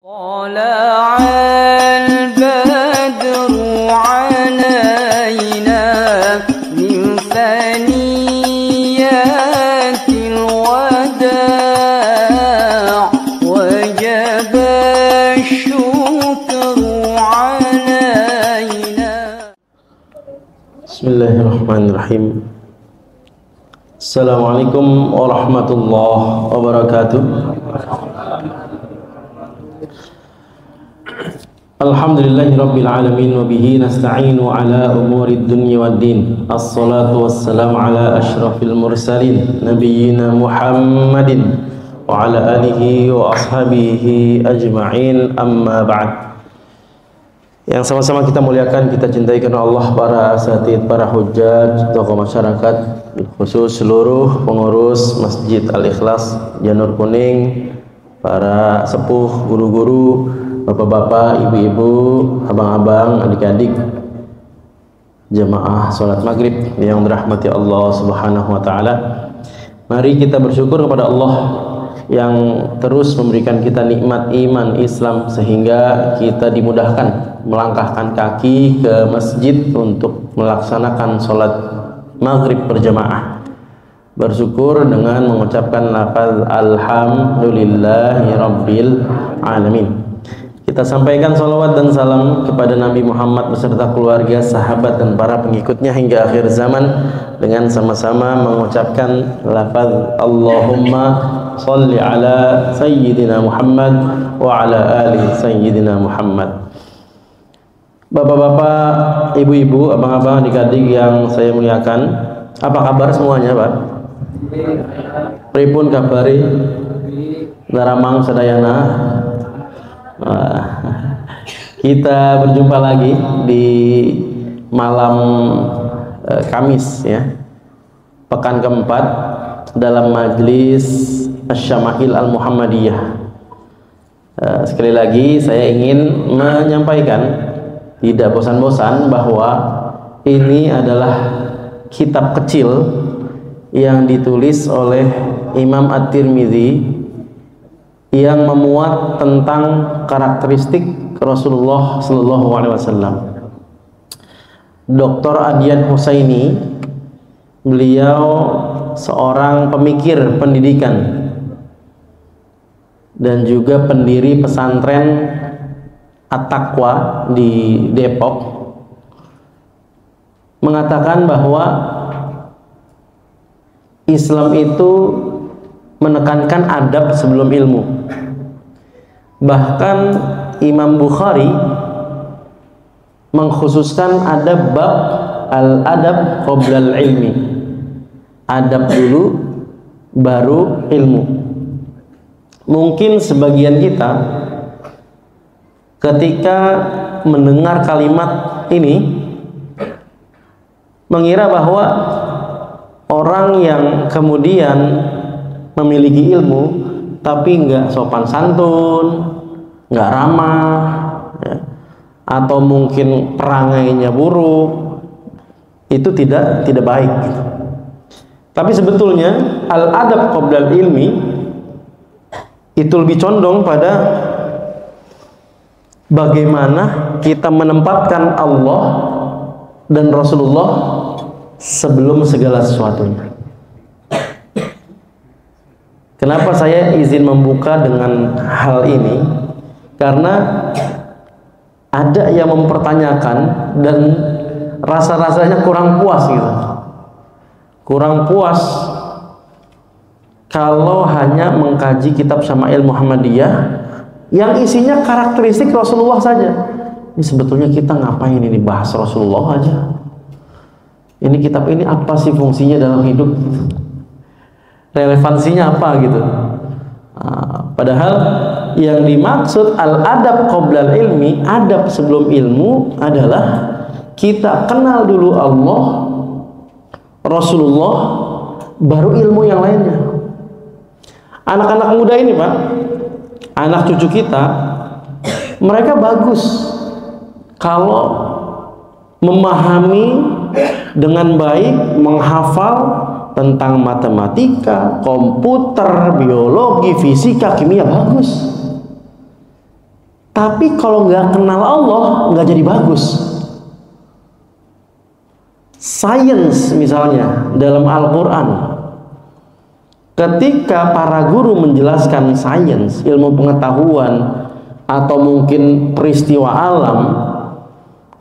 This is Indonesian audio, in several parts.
طلع البدر علينا من ثنيات الوداع وجب الشكر علينا. بسم الله الرحمن الرحيم. Assalamualaikum warahmatullahi wabarakatuh. Alhamdulillahirabbil alamin wa bihi nasta'inu ala umurid dunya waddin. Assalatu wassalamu ala asyrafil mursalin nabiyyina Muhammadin wa ala alihi wa ashabihi ajma'in, amma ba'd. Yang sama-sama kita muliakan, kita cintai karena Allah, para asatid, para hujjaj, tokoh masyarakat, khusus seluruh pengurus Masjid Al-Ikhlas Janur Kuning, para sepuh, guru-guru, bapak-bapak, ibu-ibu, abang-abang, adik-adik, jamaah sholat maghrib yang dirahmati Allah Subhanahu wa ta'ala. Mari kita bersyukur kepada Allah yang terus memberikan kita nikmat iman Islam sehingga kita dimudahkan melangkahkan kaki ke masjid untuk melaksanakan sholat maghrib berjamaah. Bersyukur dengan mengucapkan lafaz alhamdulillahi rabbil alamin. Kita sampaikan salawat dan salam kepada Nabi Muhammad beserta keluarga, sahabat, dan para pengikutnya hingga akhir zaman dengan sama-sama mengucapkan lafaz Allahumma salli ala Sayyidina Muhammad wa ala ali Sayyidina Muhammad. Bapak-bapak, ibu-ibu, abang-abang, adik-adik yang saya muliakan, apa kabar semuanya, Pak? Pripun kabari? Daramang sadayana. Kita berjumpa lagi di malam Kamis, ya, pekan keempat dalam majlis Asy-Syama'il Al-Muhammadiyah. Sekali lagi saya ingin menyampaikan tidak bosan-bosan bahwa ini adalah kitab kecil yang ditulis oleh Imam At-Tirmidzi yang memuat tentang karakteristik Rasulullah Sallallahu Alaihi Wasallam. Dr. Adyan Husaini, beliau seorang pemikir pendidikan dan juga pendiri pesantren At-Taqwa di Depok, mengatakan bahwa Islam itu menekankan adab sebelum ilmu. Bahkan Imam Bukhari mengkhususkan adab bab al-adab qoblal ilmi. Adab dulu baru ilmu. Mungkin sebagian kita ketika mendengar kalimat ini mengira bahwa orang yang kemudian memiliki ilmu tapi nggak sopan santun, nggak ramah, ya, atau mungkin perangainya buruk, itu tidak baik gitu. Tapi sebetulnya al-adab qoblal ilmi itu lebih condong pada bagaimana kita menempatkan Allah dan Rasulullah sebelum segala sesuatunya. Kenapa saya izin membuka dengan hal ini? Karena ada yang mempertanyakan dan rasa-rasanya kurang puas gitu. Kurang puas kalau hanya mengkaji kitab Syama'il Muhammadiyah yang isinya karakteristik Rasulullah saja. Ini sebetulnya kita ngapain ini bahas Rasulullah aja? Ini kitab ini apa sih fungsinya dalam hidup? Relevansinya apa gitu? Padahal yang dimaksud al-adab qoblal ilmi, adab sebelum ilmu, adalah kita kenal dulu Allah, Rasulullah, baru ilmu yang lainnya. Anak-anak muda ini, Pak, anak cucu kita, mereka bagus kalau memahami dengan baik, menghafal tentang matematika, komputer, biologi, fisika, kimia, bagus. Tapi kalau nggak kenal Allah, nggak jadi bagus. Sains misalnya dalam Al-Quran, ketika para guru menjelaskan sains, ilmu pengetahuan, atau mungkin peristiwa alam,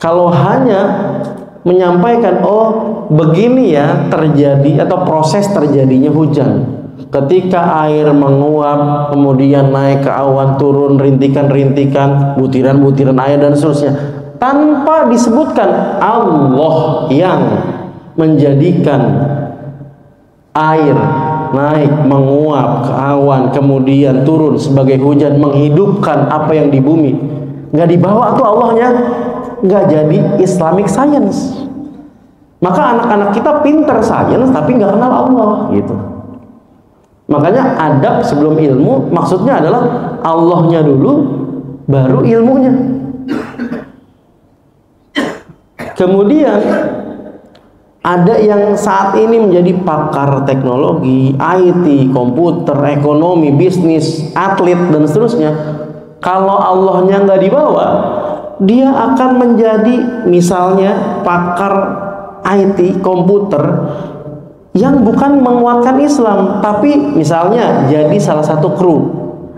kalau hanya menyampaikan, oh begini ya terjadi atau proses terjadinya hujan, ketika air menguap kemudian naik ke awan, turun rintikan-rintikan, butiran-butiran air dan seterusnya, tanpa disebutkan Allah yang menjadikan air naik, menguap ke awan, kemudian turun sebagai hujan, menghidupkan apa yang di bumi, nggak dibawa tuh Allahnya, nggak jadi Islamic science. Maka anak-anak kita pinter sains tapi nggak kenal Allah gitu. Makanya adab sebelum ilmu maksudnya adalah Allahnya dulu baru ilmunya. Kemudian ada yang saat ini menjadi pakar teknologi, IT, komputer, ekonomi, bisnis, atlet dan seterusnya. Kalau Allahnya nggak dibawa, dia akan menjadi misalnya pakar IT, komputer yang bukan menguatkan Islam, tapi misalnya jadi salah satu kru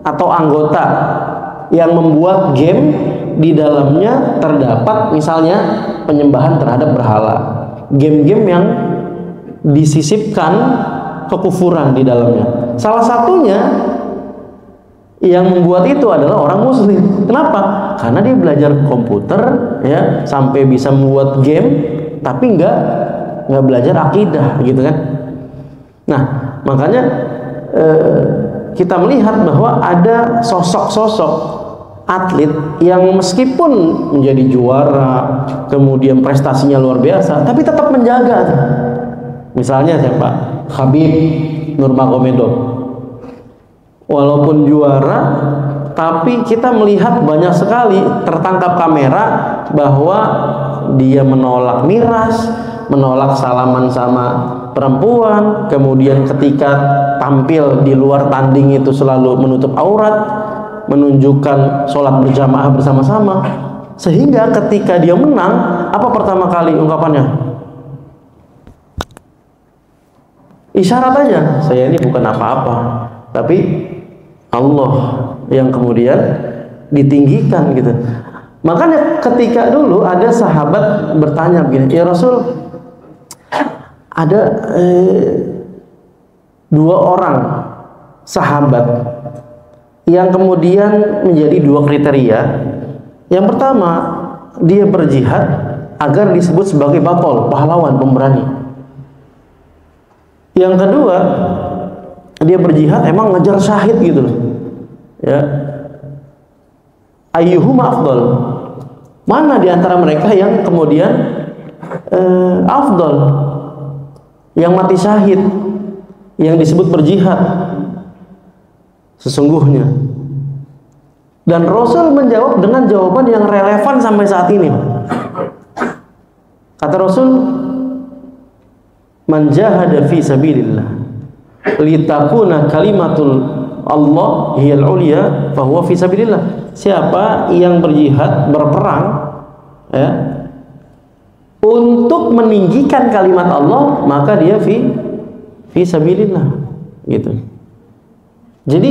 atau anggota yang membuat game di dalamnya terdapat misalnya penyembahan terhadap berhala, game-game yang disisipkan kekufuran di dalamnya. Salah satunya yang membuat itu adalah orang muslim. Kenapa? Karena dia belajar komputer ya sampai bisa membuat game, tapi nggak belajar akidah gitu kan. Nah makanya kita melihat bahwa ada sosok-sosok atlet yang meskipun menjadi juara, kemudian prestasinya luar biasa, tapi tetap menjaga. Misalnya siapa? Khabib Nurmagomedov. Walaupun juara, tapi kita melihat banyak sekali tertangkap kamera bahwa dia menolak miras, menolak salaman sama perempuan, kemudian ketika tampil di luar tanding itu selalu menutup aurat, menunjukkan sholat berjamaah bersama-sama, sehingga ketika dia menang, apa pertama kali ungkapannya? Isyarat aja, saya ini bukan apa-apa, tapi Allah yang kemudian ditinggikan gitu. Makanya ketika dulu ada sahabat bertanya begini, ya Rasul, ada dua orang sahabat yang kemudian menjadi dua kriteria. Yang pertama, dia berjihad agar disebut sebagai batol, pahlawan, pemberani. Yang kedua, dia berjihad emang ngejar syahid gitu loh. Ya. Ayyuhuma afdal? Mana di antara mereka yang kemudian afdal? Yang mati syahid, yang disebut berjihad sesungguhnya. Dan Rasul menjawab dengan jawaban yang relevan sampai saat ini. Kata Rasul, man jahada fi sabilillah litakuna kalimatul Allah hiyal ulya fahuwa fi sabilillah. Siapa yang berjihad, berperang ya, untuk meninggikan kalimat Allah, maka dia fi sabilillah gitu. Jadi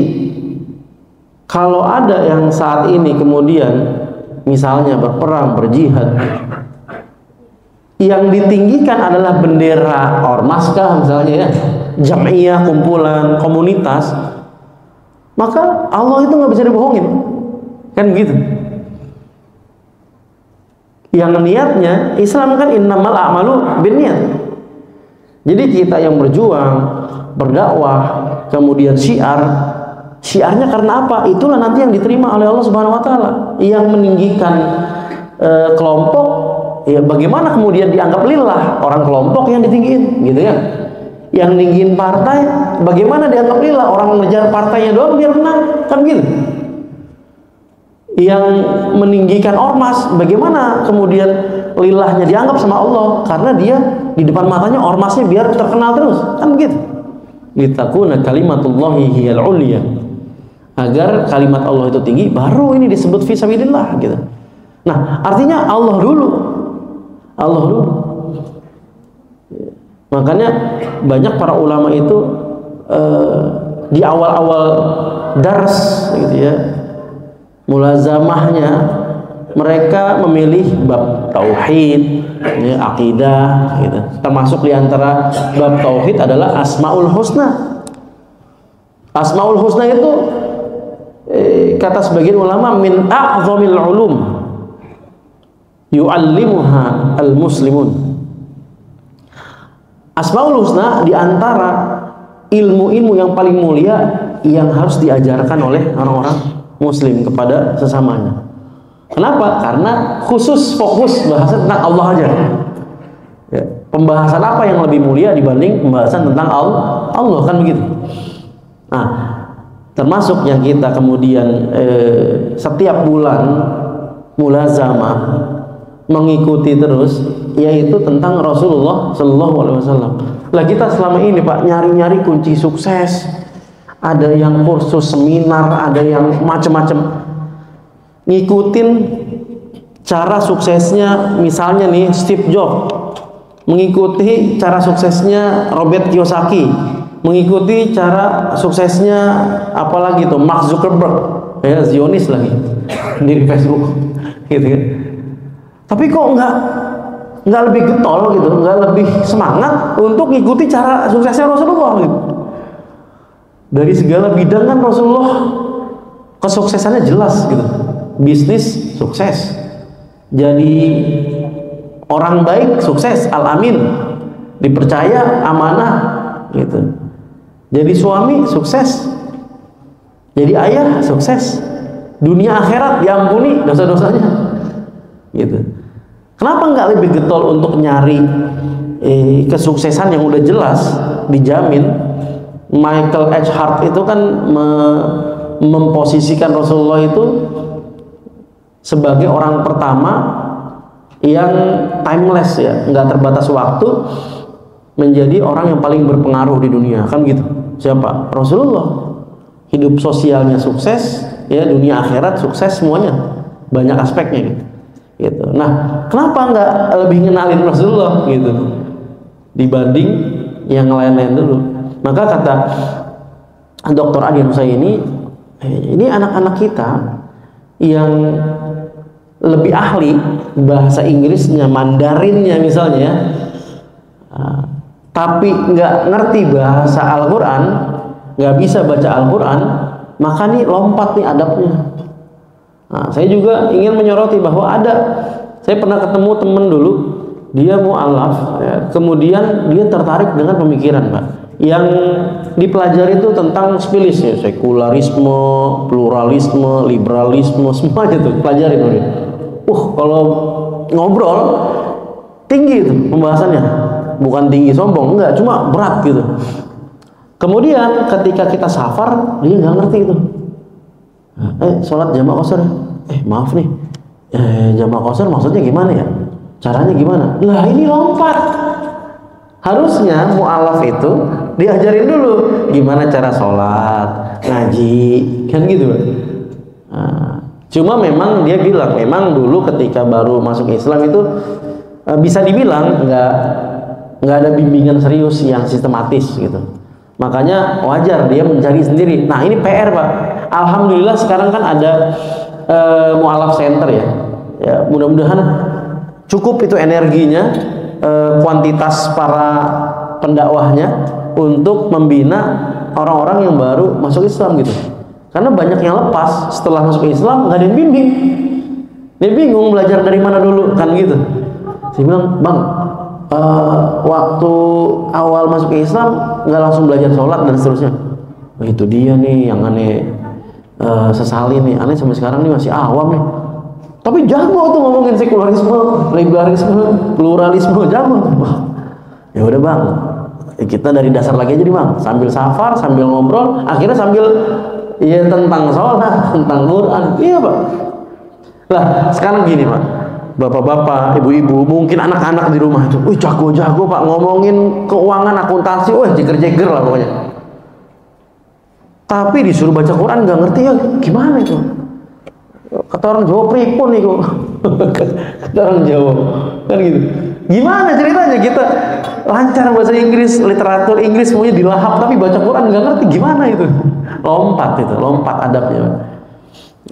kalau ada yang saat ini kemudian misalnya berperang, berjihad, yang ditinggikan adalah bendera ormas kah misalnya ya, jam'iyah, kumpulan, komunitas, maka Allah itu nggak bisa dibohongin, kan begitu. Yang niatnya, Islam kan innamal a'malu binniyat. Jadi kita yang berjuang, berdakwah, kemudian syiarnya karena apa? Itulah nanti yang diterima oleh Allah Subhanahu wa taala. Yang meninggikan kelompok, ya bagaimana kemudian dianggap lillah orang kelompok yang ditinggiin, gitu ya. Yang ninggin partai, bagaimana dianggap lillah orang mengejar partainya doang biar menang, kan gitu. Yang meninggikan ormas, bagaimana kemudian lillahnya dianggap sama Allah, karena dia di depan matanya ormasnya biar terkenal terus, kan begitu. Litakuna kalimatullahi hiyal ulya. agar kalimat Allah itu tinggi, baru ini disebut fisabilillah gitu. Nah, artinya Allah dulu. Makanya banyak para ulama itu di awal-awal dars gitu ya, mulazamahnya mereka memilih bab tauhid, ya, akidah gitu. Termasuk di antara bab tauhid adalah Asmaul Husna. Asmaul Husna itu kata sebagian ulama min a'zamil ulum yu'allimuha al-muslimun. Asmaul Husna di antara ilmu-ilmu yang paling mulia yang harus diajarkan oleh orang-orang muslim kepada sesamanya. Kenapa? Karena khusus fokus bahasan tentang Allah aja. Ya, pembahasan apa yang lebih mulia dibanding pembahasan tentang Allah kan begitu. Nah, termasuk yang kita kemudian setiap bulan mulazamah mengikuti terus, yaitu tentang Rasulullah Shallallahu Alaihi Wasallam. Lah kita selama ini Pak nyari-nyari kunci sukses, ada yang kursus seminar, ada yang macam-macam, ngikutin cara suksesnya misalnya nih Steve Jobs, mengikuti cara suksesnya Robert Kiyosaki, mengikuti cara suksesnya apalagi tuh Mark Zuckerberg, ya Zionis lagi di Facebook gitu kan. Tapi kok nggak lebih getol gitu, nggak lebih semangat untuk ngikuti cara suksesnya Rasulullah gitu. Dari segala bidang kan Rasulullah kesuksesannya jelas gitu. Bisnis sukses, jadi orang baik sukses, al-amin, dipercaya amanah gitu. Jadi suami sukses, jadi ayah sukses, dunia akhirat diampuni dosa-dosanya gitu. Kenapa nggak lebih getol untuk nyari kesuksesan yang udah jelas dijamin? Michael H. Hart itu kan memposisikan Rasulullah itu sebagai orang pertama yang timeless ya, nggak terbatas waktu, menjadi orang yang paling berpengaruh di dunia kan gitu. Siapa? Rasulullah. Hidup sosialnya sukses, ya dunia akhirat sukses semuanya, banyak aspeknya gitu. Nah, kenapa nggak lebih ngenalin Rasulullah gitu dibanding yang lain-lain dulu? Maka kata Dr. Adi Husaini, ini anak-anak kita yang lebih ahli bahasa Inggrisnya, Mandarinnya misalnya, tapi nggak ngerti bahasa Al-Quran, nggak bisa baca Al-Quran, maka nih lompat nih adabnya. Nah, saya juga ingin menyoroti bahwa saya pernah ketemu temen dulu, dia mu'alaf, ya, kemudian dia tertarik dengan pemikiran Pak, yang dipelajari itu tentang spilis ya, sekularisme, pluralisme, liberalisme, semuanya tuh pelajari dia. Kalau ngobrol tinggi itu pembahasannya, bukan tinggi sombong, enggak, cuma berat gitu. Kemudian ketika kita safar, dia nggak ngerti itu. Sholat jamaah qashar, maaf nih, jamaah qashar maksudnya gimana ya? Caranya gimana? Lah ini lompat. Harusnya mu'alaf itu diajarin dulu gimana cara sholat, ngaji, kan gitu. Cuma memang dia bilang, memang dulu ketika baru masuk Islam itu bisa dibilang nggak ada bimbingan serius yang sistematis gitu. Makanya wajar dia mencari sendiri. Nah ini PR Pak. Alhamdulillah sekarang kan ada mu'alaf center ya. Mudah-mudahan cukup itu energinya, kuantitas para pendakwahnya untuk membina orang-orang yang baru masuk Islam gitu. Karena banyak yang lepas setelah masuk Islam, nggak ada yang bimbing. Dia bingung belajar dari mana dulu kan gitu. Saya bilang, Bang, waktu awal masuk Islam nggak langsung belajar sholat dan seterusnya. Itu dia nih yang aneh sesali nih, aneh sampai sekarang nih masih awam nih. Tapi jago tuh ngomongin sekularisme, liberalisme, pluralisme, jago. Ya udah Bang, kita dari dasar lagi aja nih Bang, sambil safar, sambil ngobrol, akhirnya sambil ya tentang sholat, tentang Quran. Iya Pak. Lah sekarang gini Pak, bapak-bapak, ibu-ibu, mungkin anak-anak di rumah itu, jago-jago Pak ngomongin keuangan, akuntansi, jeger-jeger lah pokoknya. Tapi disuruh baca Quran nggak ngerti, ya gimana itu? Kata orang Jawa pripun nih kok. Kata orang Jawa kan gitu. Gimana ceritanya kita lancar bahasa Inggris, literatur Inggris semuanya dilahap, tapi baca Quran nggak ngerti, gimana itu? Lompat adabnya.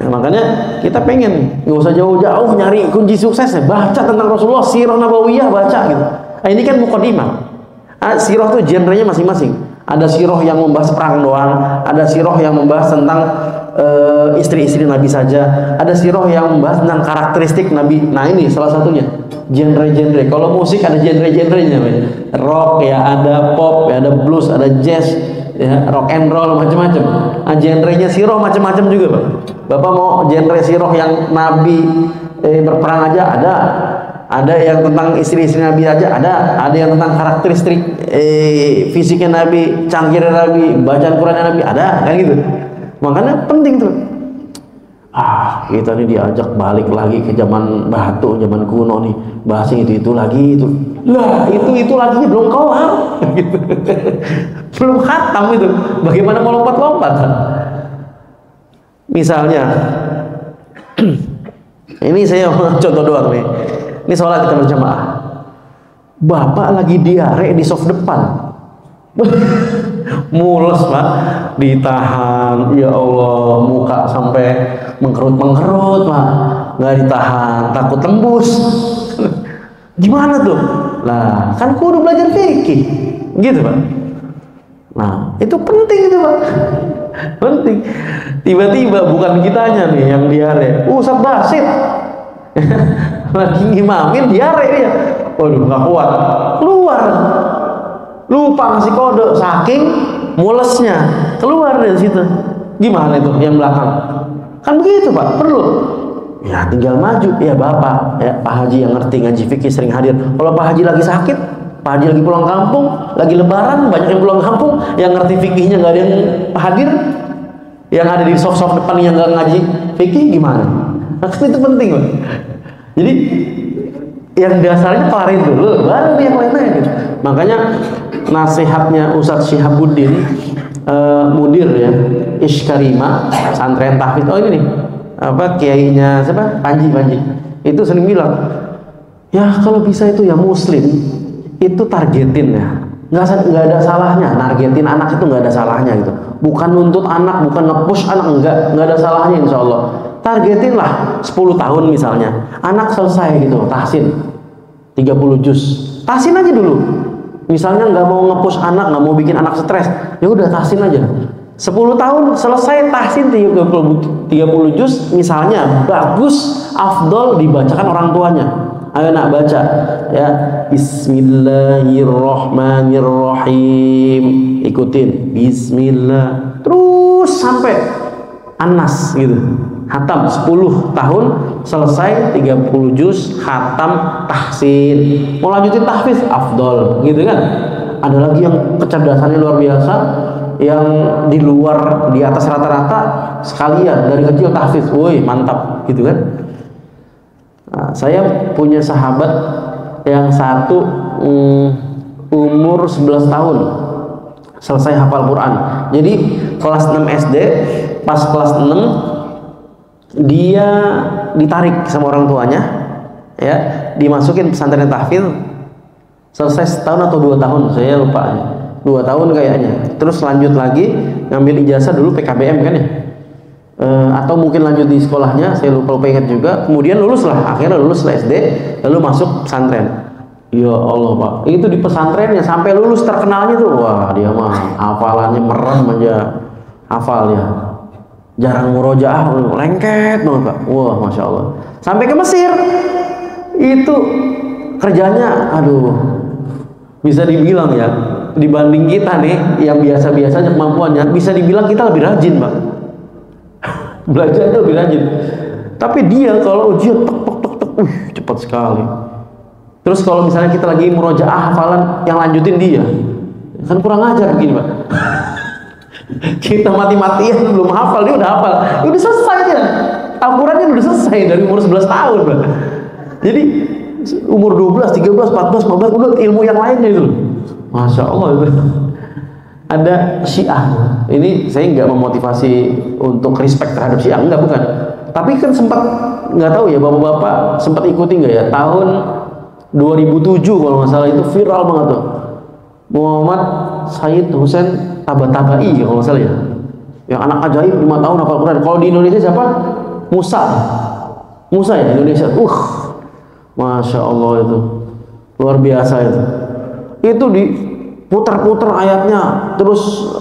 Nah, makanya kita pengen nggak usah jauh-jauh nyari kunci sukses, ya baca tentang Rasulullah, sirah nabawiyah, baca gitu. Nah, ini kan mukadimah. Sirah tuh genrenya masing-masing. Ada sirah yang membahas perang doang, ada sirah yang membahas tentang istri-istri Nabi saja, ada sirah yang membahas tentang karakteristik Nabi. Nah, ini salah satunya genre-genre. Kalau musik ada genre-genrenya, rock ya, ada pop ya, ada blues, ada jazz ya, rock and roll, macam-macam. Nah, genrenya sirah macam-macam juga, Pak. Bapak mau genre sirah yang Nabi berperang aja ada yang tentang istri-istri Nabi aja ada yang tentang karakteristik fisiknya Nabi, cangkirnya Nabi, bacaan Qurannya Nabi, ada kan gitu. Makanya penting tuh. Kita nih diajak balik lagi ke zaman batu, zaman kuno nih, bahasa itu lagi itu. Lah, itu lagi belum kelar. Gitu. Belum khatam itu. Bagaimana mau lompat-lompat? Misalnya ini saya contoh doang nih. Ini sholat kita berjamaah. Bapak lagi diare di soft depan. Mules, Pak, ditahan, ya Allah, muka sampai mengkerut, Pak, nggak ditahan, takut tembus. Gimana tuh? Lah, kan kudu belajar fikih, gitu, Pak. Nah, itu penting itu, Pak. Penting. Tiba-tiba bukan kitanya nih yang diare, Ustaz Basit lagi ngimamin diare dia. Waduh, nggak kuat, keluar. Lupa ngasih kode, saking mulesnya keluar dari situ. Gimana itu yang belakang? Kan begitu, Pak, perlu. Ya tinggal maju, ya Bapak, ya Pak Haji yang ngerti ngaji fikih sering hadir. Kalau Pak Haji lagi sakit, Pak Haji lagi pulang kampung, lagi lebaran, banyak yang pulang kampung, yang ngerti fikihnya nggak ada yang hadir, yang ada di soft depan yang nggak ngaji fikih, gimana? Nah, itu penting, Pak. Jadi yang dasarnya kelarin dulu, baru yang lain-lain gitu. Makanya nasihatnya Ustadz Syihabuddin Mudir ya, Ishkarima Santren Tahfidz, oh ini nih apa kiainya siapa, Panji itu sering bilang, ya kalau bisa itu ya muslim itu targetin ya, nggak ada salahnya nargetin anak, itu nggak ada salahnya gitu, bukan nuntut anak, bukan nge-push anak, nggak ada salahnya, insya Allah. Targetin lah 10 tahun misalnya, anak selesai gitu tahsin 30 juz, tahsin aja dulu. Misalnya nggak mau nge-push anak, nggak mau bikin anak stres, ya udah tahsin aja. 10 tahun selesai tahsin 30 juz misalnya, bagus, afdol dibacakan orang tuanya. Ayo nak baca ya, Bismillahirrahmanirrahim, ikutin Bismillah terus sampai Anas gitu, hatam 10 tahun selesai 30 juz, hatam tahsin. Mau lanjutin tahfiz afdol gitu kan. Ada lagi yang kecerdasannya luar biasa, yang di luar, di atas rata-rata, sekalian dari kecil tahfiz, woi mantap gitu kan. Nah, saya punya sahabat yang satu umur 11 tahun selesai hafal Quran. Jadi kelas 6 SD, pas kelas 6 dia ditarik sama orang tuanya ya, dimasukin pesantren tahfidz, selesai setahun atau 2 tahun, saya lupa, 2 tahun kayaknya. Terus lanjut lagi ngambil ijazah dulu PKBM kan ya, atau mungkin lanjut di sekolahnya, saya lupa ingat juga. Kemudian akhirnya lulus SD, lalu masuk pesantren. Ya Allah, Pak, itu di pesantrennya sampai lulus terkenalnya tuh, wah dia mah hafalannya merem aja, hafal ya, jarang murojaah, lengket banget, Pak. Wah, Masya Allah. Sampai ke Mesir itu kerjanya, aduh, bisa dibilang ya, dibanding kita nih yang biasa-biasa aja kemampuannya, bisa dibilang kita lebih rajin, Pak. Belajarnya lebih rajin. Tapi dia kalau ujian tek, cepat sekali. Terus kalau misalnya kita lagi murojaah hafalan, yang lanjutin dia, kan kurang ajar begini, Pak. Kita mati-matian belum hafal, dia udah hafal, ya udah selesai dia. Al-Qurannya udah selesai dari umur 11 tahun, Pak. Jadi umur 12, 13, 14, 15 udah ilmu yang lainnya itu. Masya Allah itu. ada Syiah. Ini saya nggak memotivasi untuk respect terhadap Syiah, enggak, bukan. Tapi kan sempat, nggak tahu ya bapak-bapak sempat ikuti nggak ya, tahun 2007 kalau nggak salah itu viral banget tuh, Muhammad Said Hussein Tabatabai kalau nggak salah ya, yang anak ajaib 5 tahun hafal Quran. Kalau di Indonesia siapa? Musa ya, Indonesia. Masya Allah, itu luar biasa itu diputar-putar ayatnya, terus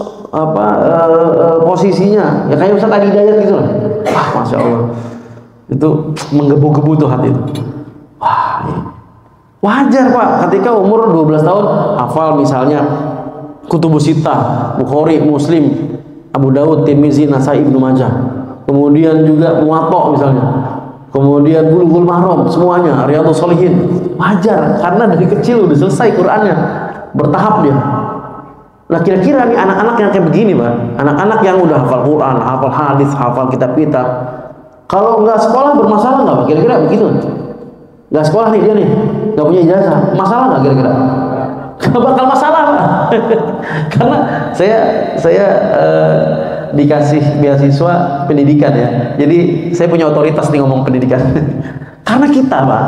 posisinya ya kayak Ustaz Adi Hidayat gitu lah. Masya Allah, itu menggebu-gebu tuh hati itu. Wajar Pak, ketika umur 12 tahun hafal misalnya Kutubus Sittah, Bukhari, Muslim, Abu Daud, Tirmizi, Nasai, Ibnu Majah, kemudian juga Muwatta misalnya, kemudian Bulughul Maram, semuanya, Riyadhus Shalihin. Wajar, karena dari kecil udah selesai Qur'annya, bertahap dia. Nah kira-kira nih anak-anak yang kayak begini Pak, anak-anak yang udah hafal Quran, hafal hadis, hafal kitab-kitab, kalau nggak sekolah bermasalah nggak Pak? Kira-kira begitu? Nggak sekolah nih dia nih, nggak punya ijazah, masalah nggak kira-kira? Nggak bakal masalah Pak. Karena saya dikasih beasiswa pendidikan ya, jadi saya punya otoritas nih ngomong pendidikan. Karena kita Pak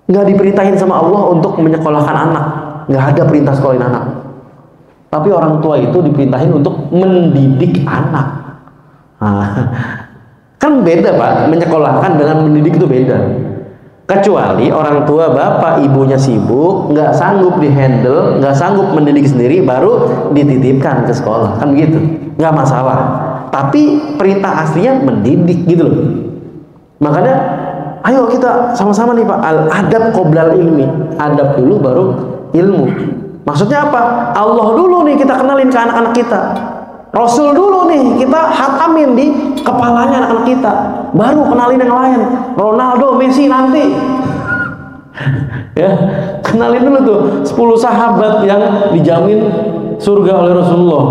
nggak diperintahin sama Allah untuk menyekolahkan anak, nggak ada perintah sekolahin anak. Tapi orang tua itu diperintahin untuk mendidik anak. Kan beda Pak, menyekolahkan dengan mendidik itu beda. Kecuali orang tua bapak ibunya sibuk, nggak sanggup dihandle, nggak sanggup mendidik sendiri, baru dititipkan ke sekolah, kan begitu, nggak masalah. Tapi perintah aslinya mendidik gitu loh. Makanya ayo kita sama-sama nih Pak, al-adab qoblal ilmi, adab dulu baru ilmu. Maksudnya apa? Allah dulu nih kita kenalin ke anak-anak kita, Rasul dulu nih kita hatamin di kepalanya anak-anak kita, baru kenalin yang lain, Ronaldo, Messi nanti. Ya, kenalin dulu tuh 10 sahabat yang dijamin surga oleh Rasulullah,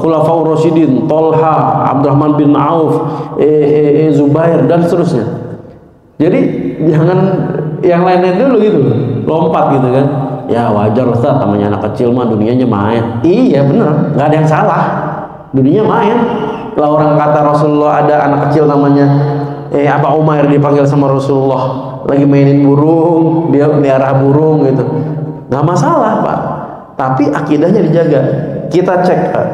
Khulafaur Rasyidin, Tolha, Abdurrahman bin Auf, Zubair dan seterusnya. Jadi jangan yang lainnya dulu gitu, lompat gitu kan. Ya wajar lah Ustaz, namanya anak kecil mah dunianya main. Iya bener, nggak ada yang salah, dunia main. Lah orang kata Rasulullah ada anak kecil namanya Umair dipanggil sama Rasulullah lagi mainin burung, dia melihara burung gitu, nggak masalah Pak. Tapi akidahnya dijaga. Kita cek Pak,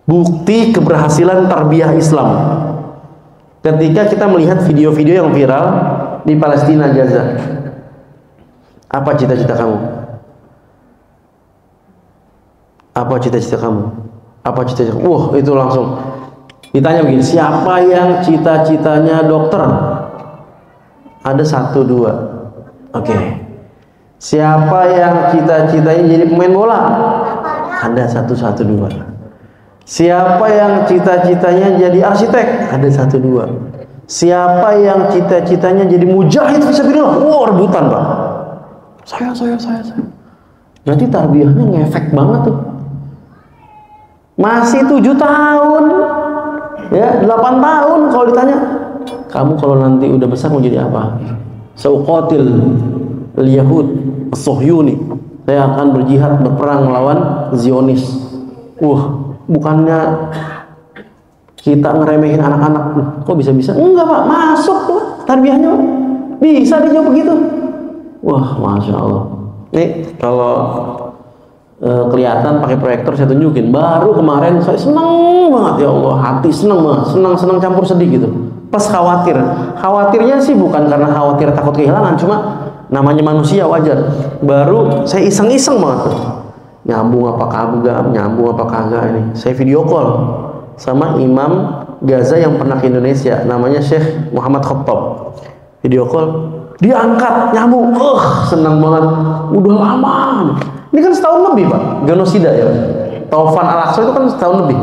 bukti keberhasilan tarbiyah Islam ketika kita melihat video-video yang viral di Palestina, Gaza. Apa cita-cita kamu? Apa cita-cita kamu? Apa cita-cita? Itu langsung ditanya begini, siapa yang cita-citanya dokter? Ada 1, 2. Oke. Siapa yang cita-citanya jadi pemain bola? Ada 1, 2. Siapa yang cita-citanya jadi arsitek? Ada 1, 2. Siapa yang cita-citanya jadi mujahid fisabilillah? Rebutan Pak. Saya. Berarti tarbiyahnya ngefek banget tuh. Masih 7 tahun, ya 8 tahun kalau ditanya, kamu kalau nanti udah besar mau jadi apa? Sauqatil al-Yahud as-Sohyuni, saya akan berjihad berperang melawan Zionis. Bukannya kita ngeremehin anak-anak, kok bisa-bisa? Enggak Pak, masuk tuh tarbiyahnya, bisa dijawab begitu. Masya Allah. Nih kalau kelihatan pakai proyektor saya tunjukin. Baru kemarin saya seneng banget, ya Allah, hati seneng banget, senang campur sedih gitu. Pas khawatirnya sih bukan karena khawatir takut kehilangan, cuma namanya manusia, wajar. Baru saya iseng-iseng banget, nyambung apa kagak ini. Saya video call sama Imam Gaza yang pernah ke Indonesia, namanya Syekh Muhammad Khattab. Video call, dia angkat, nyambung, senang banget. Udah lama, ini kan setahun lebih Pak, genosida ya, Taufan Al-Aqsa itu kan setahun lebih.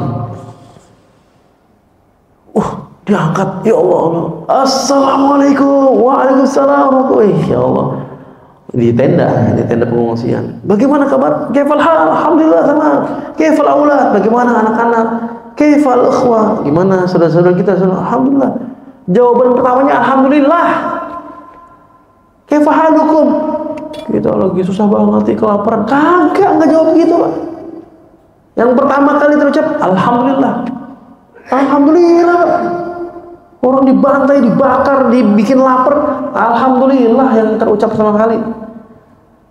Dia angkat, ya Allah, Assalamualaikum, Waalaikumsalam, ya Allah. Di tenda pengungsian. Bagaimana kabar? Kaifal hal? Alhamdulillah sama. Kaifal aulad? Bagaimana anak-anak? Kaifal ikhwah? Gimana saudara-saudara kita? Alhamdulillah. Jawaban pertamanya alhamdulillah. Kaifa halukum? kita lagi susah banget nih, kelaparan. Kagak, nggak jawab gitu Pak. Yang pertama kali terucap alhamdulillah. Alhamdulillah Pak. Orang dibantai, dibakar, dibikin lapar, alhamdulillah yang terucap pertama kali.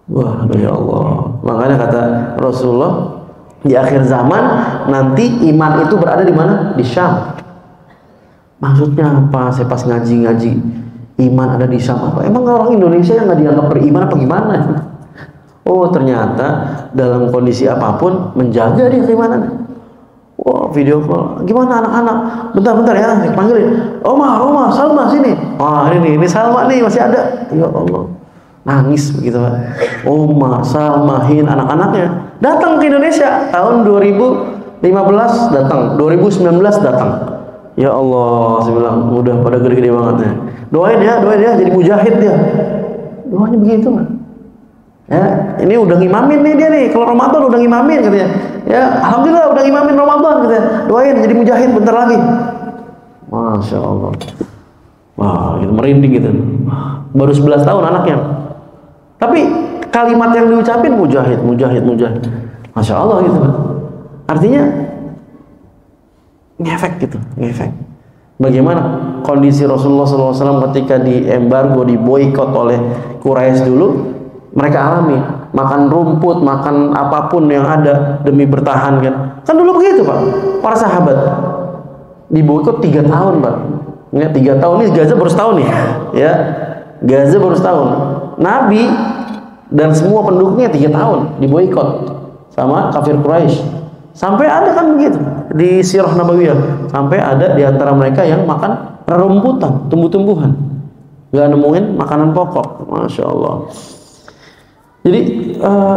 Wah, ya Allah. Makanya kata Rasulullah, di akhir zaman nanti iman itu berada di mana? Di Syam. Maksudnya apa? Saya pas ngaji iman ada di Syam apa? Emang orang Indonesia yang nggak dianggap beriman apa gimana? Oh, ternyata dalam kondisi apapun menjaga dia keimanan. Wah, video call. Gimana anak-anak? Bentar ya, saya panggilin. Oma, Salma sini. Wah, ini Salma nih masih ada. Ya Allah. Nangis begitu Pak. Oma, Salma, Hin, anak-anaknya datang ke Indonesia tahun 2015 datang, 2019 datang. Ya Allah, saya bilang udah pada gede-gede banget ya. Doain ya jadi mujahid dia. Doanya begitu Pak. Ya, ini udah ngimamin nih dia nih. Kalau Ramadan udah ngimamin katanya. Ya, alhamdulillah udah ngimamin Ramadan katanya. Doain jadi mujahid bentar lagi. Masya Allah. Wah, gitu merinding gitu. Baru 11 tahun anaknya. Tapi kalimat yang diucapin mujahid. Masya Allah gitu. Artinya ngefek gitu, ngefek. Bagaimana kondisi Rasulullah SAW ketika diembargo, diboikot oleh Quraisy dulu? Mereka alami, makan rumput, makan apapun yang ada demi bertahan kan. Kan dulu begitu Pak. Para sahabat diboikot 3 tahun Pak. Ya, 3 tahun ini Gaza baru setahun nih. Ya, Gaza baru setahun. Nabi dan semua pendukungnya 3 tahun diboikot sama kafir Quraisy. Sampai ada kan begitu di Sirah Nabawiyah. Sampai ada di antara mereka yang makan rerumputan, tumbuh-tumbuhan, nggak nemuin makanan pokok. Masya Allah. Jadi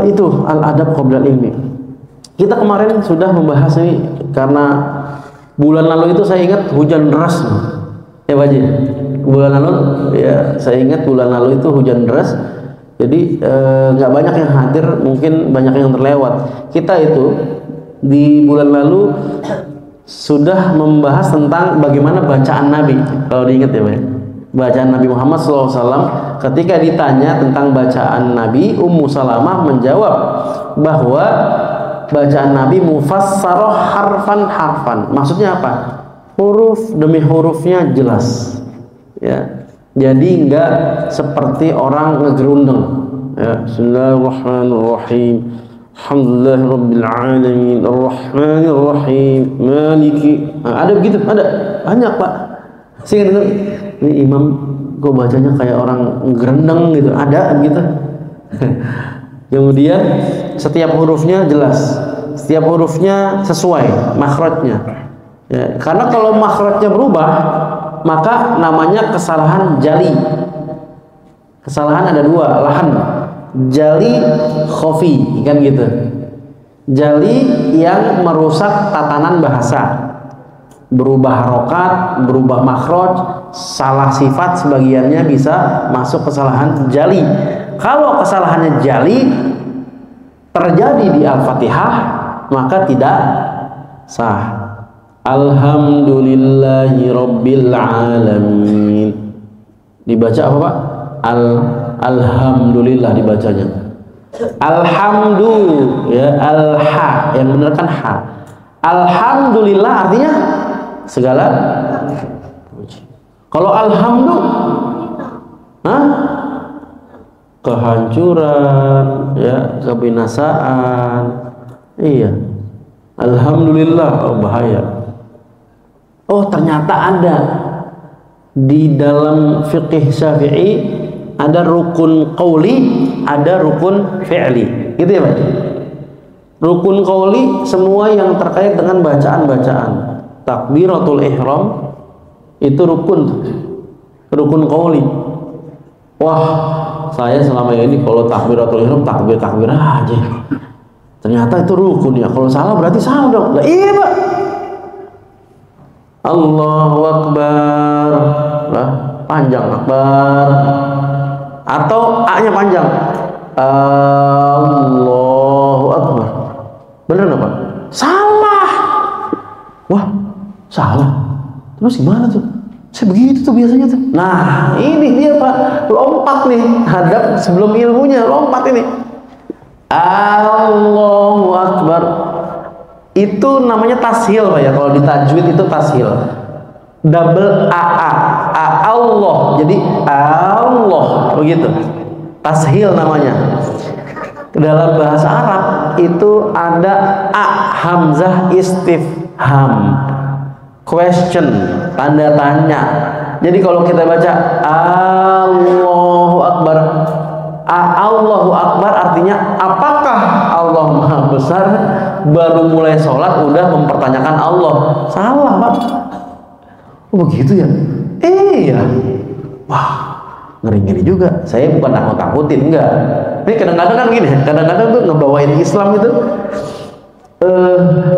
itu al-adab qoblal ilmi. Kita kemarin sudah membahas ini karena bulan lalu itu saya ingat hujan deras. Ya Pak Haji, bulan lalu ya saya ingat bulan lalu itu hujan deras. Jadi nggak banyak yang hadir, mungkin banyak yang terlewat. Kita itu di bulan lalu sudah membahas tentang bagaimana bacaan Nabi. Kalau diingat ya Pak, bacaan Nabi Muhammad SAW. Ketika ditanya tentang bacaan Nabi, Ummu Salamah menjawab bahwa bacaan Nabi mufassarah harfan. Maksudnya apa? Huruf demi hurufnya jelas. Ya. Jadi enggak seperti orang ngegerundeng. Ya, Bismillahirrahmanirrahim. Alhamdulillahirabbil alamin, arrahmanirrahim, maliki. Nah, ada begitu, ada banyak Pak. Sih ini imam kok bacanya kayak orang ngerendeng gitu, ada gitu. Kemudian setiap hurufnya jelas, setiap hurufnya sesuai makhrajnya. Ya, karena kalau makhrajnya berubah, maka namanya kesalahan jali. Kesalahan ada 2, lahan. Jali, khofi, kan gitu. Jali yang merusak tatanan bahasa, berubah harokat, berubah makhraj, salah sifat sebagiannya bisa masuk kesalahan jali. Kalau kesalahannya jali terjadi di Al-Fatihah, maka tidak sah. Alhamdulillahi rabbil alamin. Dibaca apa Pak? Alhamdulillah dibacanya. Alhamdu ya, al-ha yang benar kan ha. Alhamdulillah artinya segala puji. Kalau alhamdu, kehancuran, ya, kebinasaan. Iya. Alhamdulillah, bahaya. Oh, ternyata ada di dalam fiqih Syafi'i ada rukun qauli, ada rukun fi'li. Gitu ya, Pak? Rukun qauli semua yang terkait dengan bacaan-bacaan. Takbiratul ihram itu rukun. Rukun qauli. Wah, saya selama ini kalau takbiratul ihram takbir aja. Ternyata itu rukun ya. Kalau salah berarti salah dong. Lah iya, Pak. Allahu Akbar. Lah, panjang akbar. Atau A-nya panjang. Allahu Akbar. Bener nggak Pak? Salah. Wah, salah. Terus gimana tuh? Saya begitu tuh biasanya tuh. Nah, ini dia Pak, lompat nih, hadap sebelum ilmunya, lompat ini. Allahu Akbar. Itu namanya tashil Pak ya, kalau di tajwid itu tashil. Double AA, Allah. Jadi Allah begitu. Tashil namanya. Dalam bahasa Arab itu ada a, hamzah istifham, question, tanda tanya. Jadi kalau kita baca Allahu Akbar, Allahu Akbar artinya apakah Allah Maha Besar? Baru mulai sholat udah mempertanyakan Allah. Salah Pak. Oh begitu ya? Iya. Wah, ngeri-ngeri juga. Saya bukan takut-takutin, enggak. Ini kadang-kadang kan gini, kadang-kadang tuh ngebawain Islam itu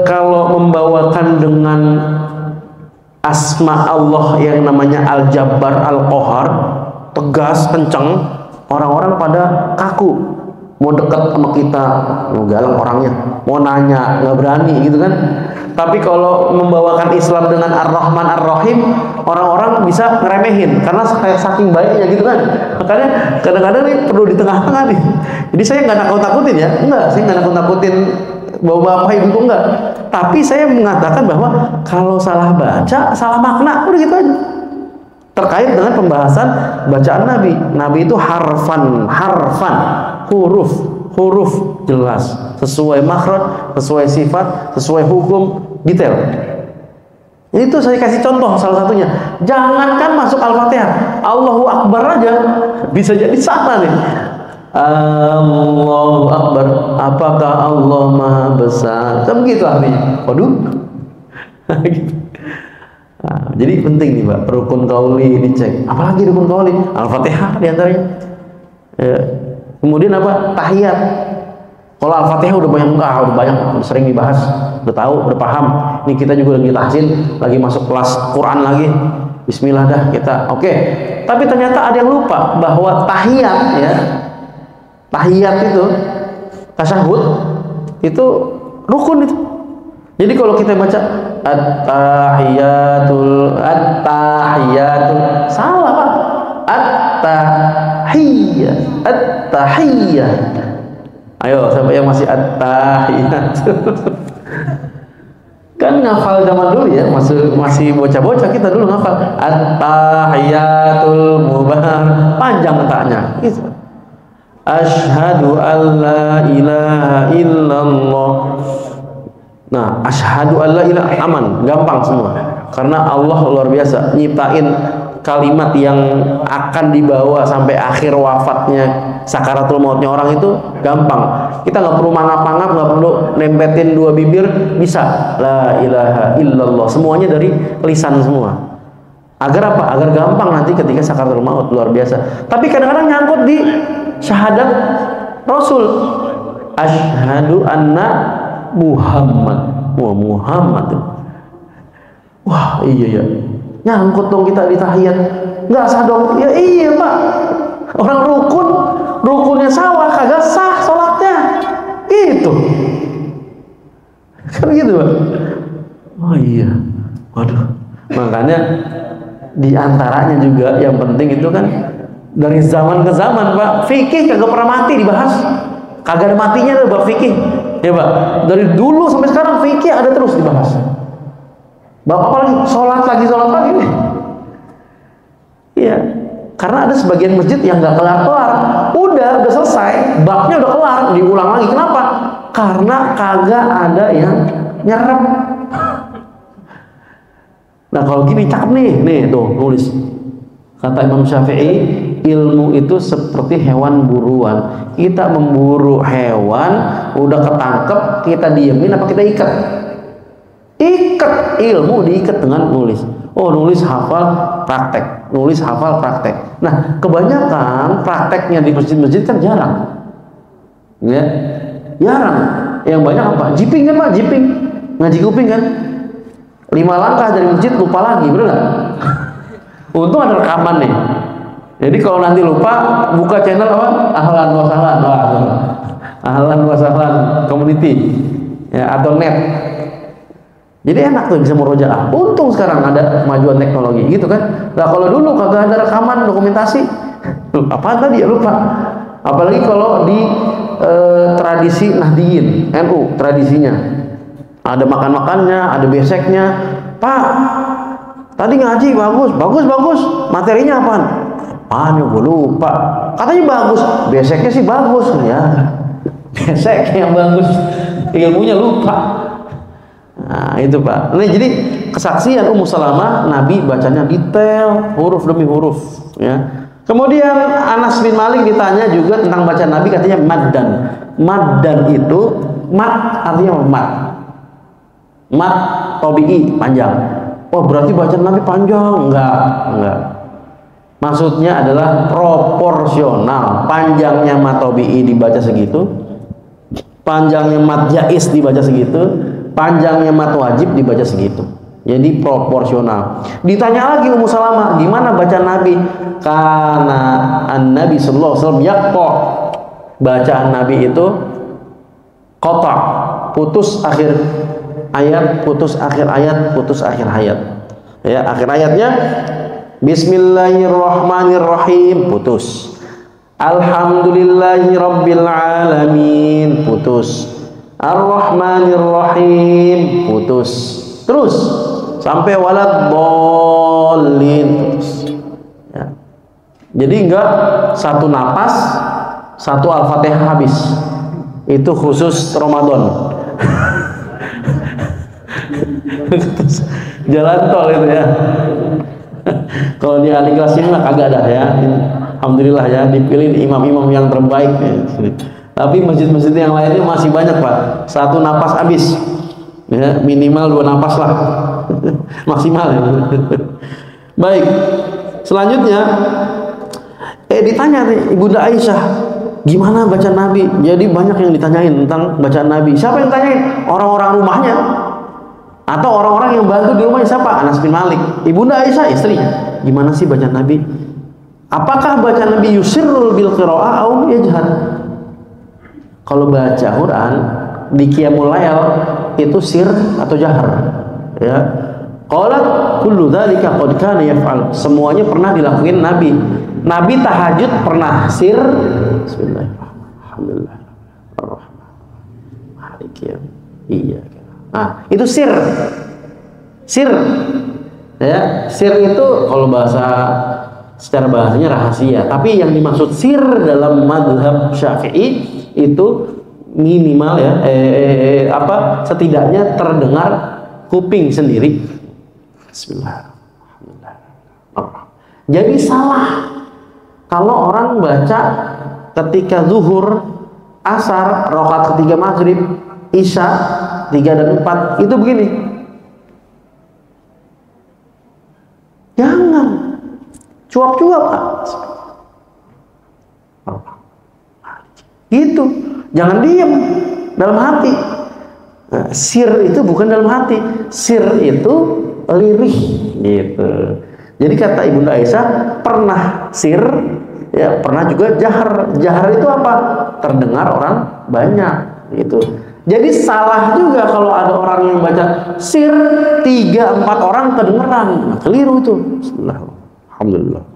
kalau membawakan dengan asma Allah yang namanya Al-Jabbar, Al-Qahar, tegas, kencang, orang-orang pada kaku. Mau dekat sama kita, mau galak orangnya, mau nanya, nggak berani gitu kan. Tapi kalau membawakan Islam dengan Ar-Rahman Ar-Rahim, orang-orang bisa ngeremehin karena saking baiknya gitu kan. Makanya kadang-kadang nih perlu di tengah-tengah nih. Jadi saya nggak nakut-nakutin ya, enggak, saya nggak nakut-nakutin bapak ibu enggak. Tapi saya mengatakan bahwa kalau salah baca, salah makna, udah gitu aja. Terkait dengan pembahasan bacaan Nabi. Nabi itu harfan, huruf jelas, sesuai makhraj, sesuai sifat, sesuai hukum, detail. Itu saya kasih contoh salah satunya. Jangankan masuk Al-Fatihah, Allahu Akbar aja bisa jadi salah nih. Allahu Akbar, apakah Allah Maha Besar? Kan begitu artinya. Waduh. Nah, jadi penting nih Pak, rukun qauli dicek. Apalagi rukun qauli? Al-Fatihah diantaranya. Ya. Kemudian apa? Tahiyat. Kalau Al-Fatihah udah banyak, udah sering dibahas, udah tahu, udah paham. Ini kita juga lagi tahsin, lagi masuk kelas Quran lagi. Bismillah dah kita. Oke. Tapi ternyata ada yang lupa bahwa tahiyat ya. Tahiyat itu tasyahud itu rukun itu. Jadi kalau kita baca at-tahiyatul salah Pak. At-tahiyyah. Ayo sampai yang masih at-tahiyat. Kan ngafal zaman dulu ya, masih bocah-bocah kita dulu ngafal at-tahiyatul mubarak, panjang taknya gitu. Asyhadu an la ilaha illallah. Nah, asyhadu an la ilaha aman, gampang semua. Karena Allah luar biasa nyiptain kalimat yang akan dibawa sampai akhir wafatnya, sakaratul mautnya orang itu gampang. Kita nggak perlu mangap-mangap, nggak perlu nempetin dua bibir, bisa la ilaha illallah, semuanya dari lisan semua. Agar apa? Agar gampang nanti ketika sakaratul maut, luar biasa. Tapi kadang-kadang nyangkut di syahadat Rasul, asyhadu anna Muhammad. Wah, Muhammad. Wah, iya ya. Nyangkut dong kita di tahiyat. Enggak sah dong. Ya iya, Pak. Orang rukunnya sawah kagak sah salatnya. Gitu. Kan gitu, Pak. Oh iya. Waduh. Makanya di antaranya juga yang penting itu kan dari zaman ke zaman, Pak. Fikih kagak pernah mati dibahas. Kagak ada matinya tuh bab fikih. Ya Pak, dari dulu sampai sekarang fikih ada terus dibahas. Bapak apalagi sholat lagi nih. Iya, karena ada sebagian masjid yang nggak kelar-kelar. Udah selesai, babnya udah kelar, diulang lagi. Kenapa? Karena kagak ada yang nyerap. Nah kalau gini cakep nih tuh nulis. Kata Imam Syafi'i, ilmu itu seperti hewan buruan. Kita memburu hewan, udah ketangkep, kita diemin apa kita ikat? Ikat, ilmu diikat dengan nulis. Oh, nulis hafal praktek, nulis hafal praktek. Nah, kebanyakan prakteknya di masjid-masjid kan jarang. Ya, jarang. Yang banyak apa? Jiping kan Pak, jiping. Ngaji kuping kan? 5 langkah dari masjid lupa lagi, bener nggak? Untung ada rekaman nih. Jadi kalau nanti lupa, buka channel apa? Ahlan wa sahlan. Ahlan wa sahlan community ya, atau net. Jadi enak tuh bisa murojaah. Untung sekarang ada kemajuan teknologi gitu kan. Nah kalau dulu kagak ada rekaman dokumentasi, apaan tadi ya lupa. Apalagi kalau di tradisi Nahdiyin, NU tradisinya, ada makan-makannya, ada beseknya. Pak, tadi ngaji bagus, materinya apaan? Apaan ya gue lupa. Katanya bagus, beseknya sih bagus ya. Beseknya yang bagus, ilmunya lupa. Nah itu Pak. Nah, jadi kesaksian Ummu Salamah, Nabi bacanya detail, huruf demi huruf ya. Kemudian Anas bin Malik ditanya juga tentang bacaan Nabi, katanya maddan. Maddan itu artinya mat tabi'i, panjang. Oh berarti bacaan Nabi panjang? Enggak. Maksudnya adalah proporsional. Panjangnya mat tabi'i dibaca segitu, panjangnya mat jaiz dibaca segitu, panjangnya mat wajib dibaca segitu. Jadi proporsional. Ditanya lagi Ummu Salamah, gimana bacaan Nabi? Karena Nabi sallallahu alaihi wasallam yaqta, bacaan Nabi itu qata, putus akhir ayat, putus akhir ayat, putus akhir ayat. Ya, akhir ayatnya Bismillahirrahmanirrahim, putus. Alhamdulillahirabbil alamin, putus. Ar-Rahmanir-Rahim, putus. Terus sampai waladhdallin, putus. Ya. Jadi enggak satu napas satu Al-Fatihah habis. Itu khusus Ramadan. Jalan tol itu ya. Kalau di ahli kelas ini mah kagak ada ya. Alhamdulillah ya, dipilih imam-imam yang terbaik ya. Tapi masjid-masjid yang lainnya masih banyak Pak. Satu napas habis, ya, minimal 2 napas lah, maksimal ya. Baik, selanjutnya ditanya nih Ibunda Aisyah, gimana bacaan Nabi? Jadi banyak yang ditanyain tentang bacaan Nabi. Siapa yang tanyain? Orang-orang rumahnya atau orang-orang yang bantu di rumahnya. Siapa? Anas bin Malik. Ibunda Aisyah istrinya, gimana sih bacaan Nabi? Apakah bacaan Nabi yusirrul bil qiraa'ah au yajhar? Kalau baca Quran di Qiyamul Lail itu sir atau jahar ya. Qalat kullu dzalika qad kana yaf'al, semuanya pernah dilakuin Nabi. Nabi tahajud pernah sir, bismillahirrahmanirrahim, iya. Nah, itu sir ya. Sir itu kalau secara bahasanya rahasia, tapi yang dimaksud sir dalam mazhab Syafi'i itu minimal ya, setidaknya terdengar kuping sendiri. Bismillahirrahmanirrahim. Jadi salah kalau orang baca ketika zuhur, asar, rakaat ketiga maghrib, isya 3 dan 4 itu begini. Jangan cuap-cuap gitu, jangan diam dalam hati. Nah, sir itu bukan dalam hati, sir itu lirih gitu. Jadi kata Ibunda Aisyah pernah sir ya, pernah juga jahar. Jahar itu apa? Terdengar orang banyak gitu. Jadi salah juga kalau ada orang yang baca sir 3-4 orang kedengeran. Nah, keliru itu. Alhamdulillah.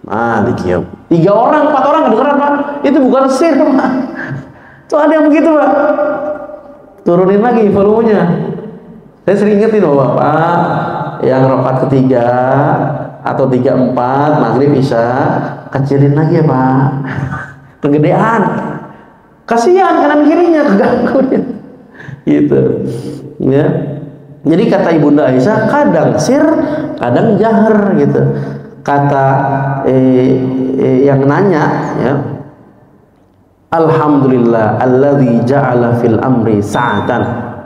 Malikiyam. 3 orang, 4 orang kedengeran Pak. Itu bukan sir Pak. Tuh ada yang begitu Pak. Turunin lagi volumenya. Saya sering ingetin Bapak, yang rakaat ketiga atau 3-4 maghrib isya kecilin lagi ya Pak. Kegedean. Kasihan kanan kirinya keganggu dia. Gitu. Ya. Jadi kata Ibunda Aisyah kadang sir, kadang jahar gitu. Kata yang nanya ya, alhamdulillah alladzi ja'ala fil amri sa'atan.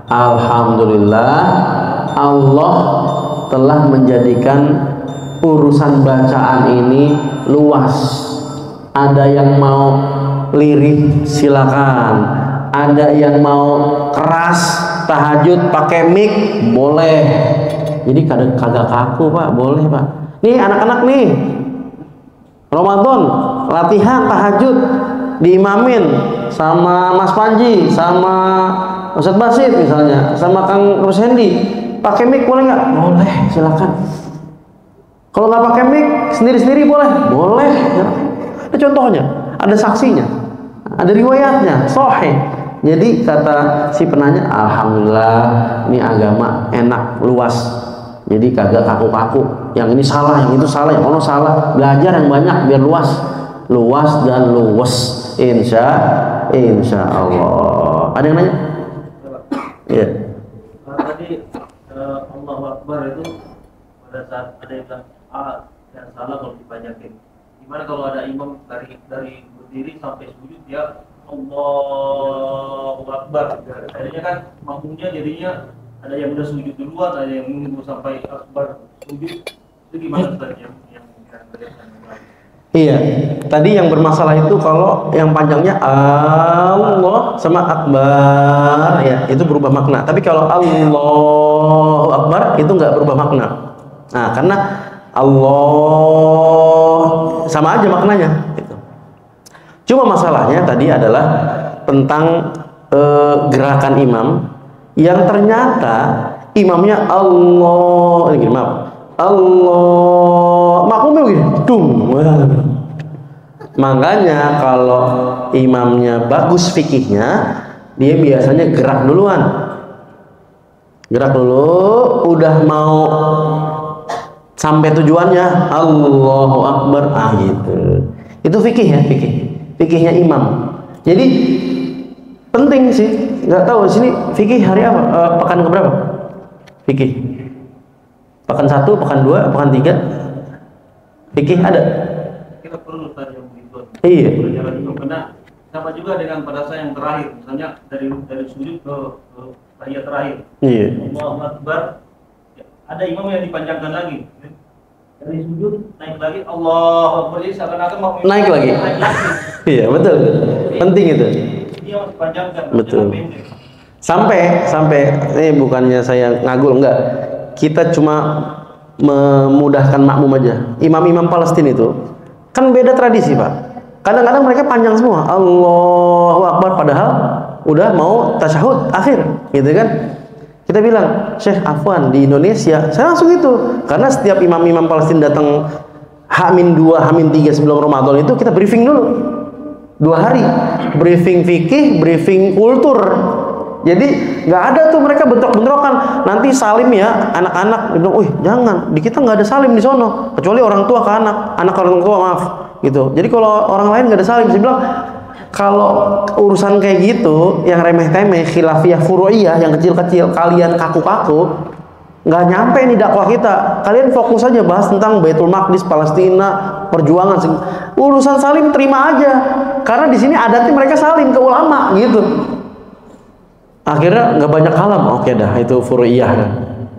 Alhamdulillah Allah telah menjadikan urusan bacaan ini luas. Ada yang mau lirih silakan, ada yang mau keras tahajud pakai mic boleh. Jadi kagak kaku Pak, boleh Pak. Nih anak-anak nih, Ramadan latihan tahajud diimamin sama Mas Panji, sama Ustadz Basit misalnya sama Kang Rushendi pakai mic boleh nggak? Boleh, silakan. Kalau nggak pakai mic sendiri-sendiri boleh? Boleh. Ada contohnya, ada saksinya, ada riwayatnya, sahih. Jadi kata si penanya, alhamdulillah ini agama enak, luas. Jadi kagak kaku-kaku. Yang ini salah, yang itu salah, yang ono salah. Belajar yang banyak biar luas, luas dan luwes. Insya Allah. Ada yang nanya? Iya. Tadi Allahu Akbar itu pada saat ada yang bilang yang salah kalau dipanjangin. Gimana kalau ada imam dari berdiri sampai sujud dia Allahu Akbar. Akhirnya kan makmumnya jadinya ada yang udah sujud duluan, ada yang menunggu sampai Akbar sujud. Itu gimana Ustaz yang Iya, tadi yang bermasalah itu kalau yang panjangnya Allah sama Akbar, ya itu berubah makna. Tapi kalau Allahu Akbar itu nggak berubah makna. Nah, karena Allah sama aja maknanya. Gitu. Cuma masalahnya tadi adalah tentang gerakan imam yang ternyata imamnya Allah, maaf, Allah, makmumnya begini, dung. Makanya kalau imamnya bagus fikihnya, dia biasanya gerak duluan. Gerak dulu, udah mau sampai tujuannya Allahu Akbar, gitu. Itu fikih ya, fikihnya imam. Jadi penting sih, nggak tahu sini fikih hari apa, pekan keberapa? Fikih pekan 1, pekan 2, pekan 3 fikih ada. kita perlu tadi yang begitu. Iya. Karena sama juga dengan pada saat yang terakhir, misalnya dari sujud ke tahiyat terakhir. Iya. Allahu Akbar. Ada imam yang dipanjangkan lagi. Dari sujud naik lagi Allahu Akbar, jadi seakan-akan mau Naik lagi. Iya, betul. Penting itu. Dia harus panjangkan. Betul. Sampai ini bukannya saya ngagul, enggak. Kita cuma memudahkan makmum aja. Imam-imam Palestina itu kan beda tradisi, Pak. Kadang-kadang mereka panjang semua, Allahu Akbar, padahal udah mau tasyahud akhir, gitu kan? Kita bilang, Syekh Afwan di Indonesia, saya langsung itu, karena setiap imam-imam Palestina datang H-2, H-3 sebelum Ramadan itu kita briefing dulu 2 hari, briefing fikih, briefing kultur. Jadi nggak ada tuh mereka bentrok-bentrokan. Nanti salim ya anak-anak, bilang, "Wih, jangan, di kita nggak ada salim di sono, kecuali orang tua ke anak, anak ke orang tua, maaf." Gitu. Jadi kalau orang lain nggak ada salim, saya bilang kalau urusan kayak gitu, yang remeh-temeh, khilafiyah furu'iyah, yang kecil-kecil, kalian kaku-kaku, nggak nyampe nih dakwah kita. Kalian fokus aja bahas tentang Baitul Maqdis, Palestina, perjuangan. Urusan salim terima aja, karena di sini adatnya mereka salim ke ulama, gitu. Akhirnya nggak banyak kalam, oke dah, itu furu'iyah dah,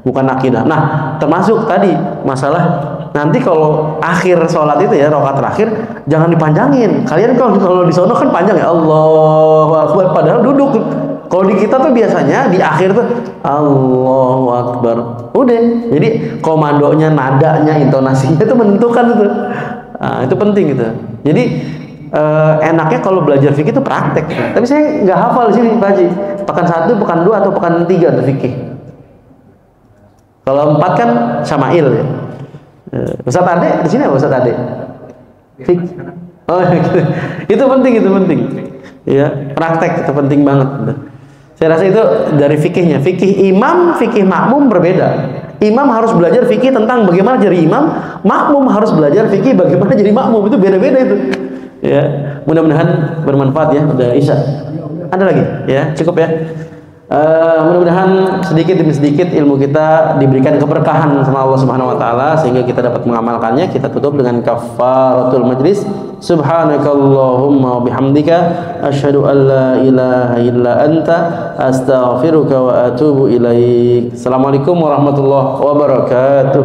bukan akidah. Nah, termasuk tadi masalah nanti kalau akhir sholat itu ya, rakaat terakhir jangan dipanjangin. Kalian kalau di sono kan panjang ya, Allahu Akbar, padahal duduk. Kalau di kita tuh biasanya di akhir tuh Allahu Akbar, udah. Jadi komandonya, nadanya, intonasinya itu menentukan itu. Nah, itu penting gitu. Jadi enaknya kalau belajar fikih itu praktek. Tapi saya nggak hafal di sini, Pak Haji. Pekan 1, pekan 2, atau pekan 3 untuk fikih. Kalau 4 kan Syama'il ya. Ustadz Ade di sini apa Ustadz Ade? Oh, gitu. Itu penting. Ya, praktek itu penting banget. Saya rasa itu dari fikihnya. Fikih imam, fikih makmum berbeda. Imam harus belajar fikih tentang bagaimana jadi imam, makmum harus belajar fikih bagaimana jadi makmum. Itu beda-beda itu. Ya, mudah-mudahan bermanfaat ya. Udah Isya. Ada lagi? Ya, cukup ya. Mudah-mudahan sedikit demi sedikit ilmu kita diberikan keberkahan sama Allah Subhanahu wa taala sehingga kita dapat mengamalkannya. Kita tutup dengan kafaratul majlis. Subhanakallahumma wa bihamdika asyhadu an la ilaha illa anta astaghfiruka wa atubu ilaik. Assalamualaikum warahmatullahi wabarakatuh.